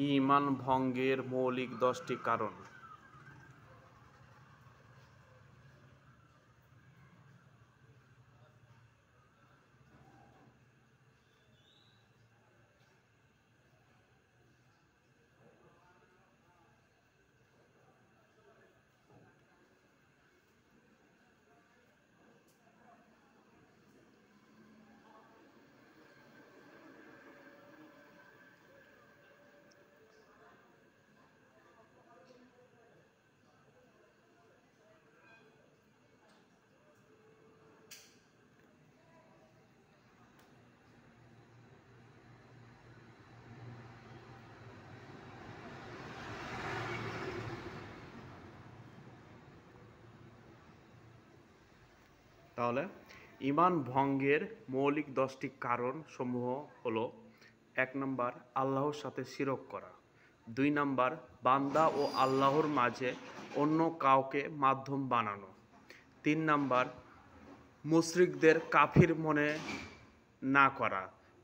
ঈমান ভঙ্গের মৌলিক 10টি কারণ। তাহলে ঈমান ভঙ্গের মৌলিক 10টি কারণ সমূহ হলো: 1 নম্বর, আল্লাহর সাথে শিরক করা। 2 নম্বর, বান্দা ও আল্লাহর মাঝে অন্য কাউকে মাধ্যম বানানো। 3 নম্বর, মুশরিকদের কাফির মনে না করা,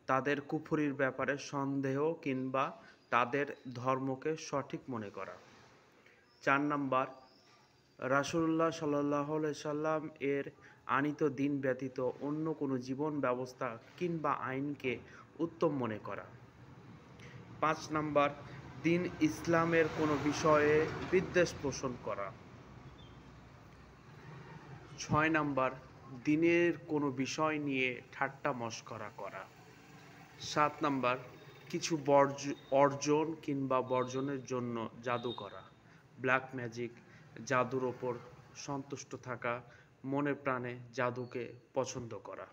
তাদের কুফরির ব্যাপারে সন্দেহ কিংবা তাদের ধর্মকে সঠিক মনে করা। 4 নম্বর, রাসূলুল্লাহ সাল্লাল্লাহু আলাইহি সাল্লাম এর আনিত দ্বীন ব্যতীত অন্য কোনো জীবন ব্যবস্থা কিংবা আইনকে উত্তম মনে করা। 5 নম্বর, দ্বীন ইসলামের কোনো বিষয়ে বিদ্বেষ পোষণ করা। 6 নম্বর, দ্বীনের কোনো বিষয় নিয়ে ঠাট্টা মশকরা করা। 7 নম্বর, কিছু অর্জন কিংবা বর্জনের জন্য জাদু করা, ব্ল্যাক ম্যাজিক, জাদুর ওপর সন্তুষ্ট থাকা, মনে প্রাণে জাদুকে পছন্দ করা।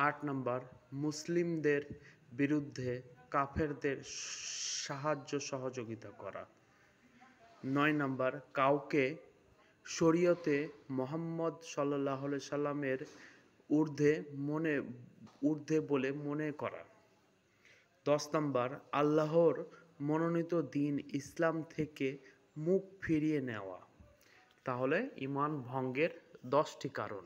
8 নম্বর, মুসলিমদের বিরুদ্ধে কাফেরদের সাহায্য সহযোগিতা করা। 9 নম্বর, কাউকে শরীয়তে মুহাম্মদ সাল্লাল্লাহু আলাইহি সাল্লামের ঊর্ধ্বে বলে মনে করা। 10 নম্বর, আল্লাহর মনোনীত দ্বীন ইসলাম থেকে মুখ ফিরিয়ে নেওয়া। তাহলে ঈমান ভঙ্গের 10টি কারণ।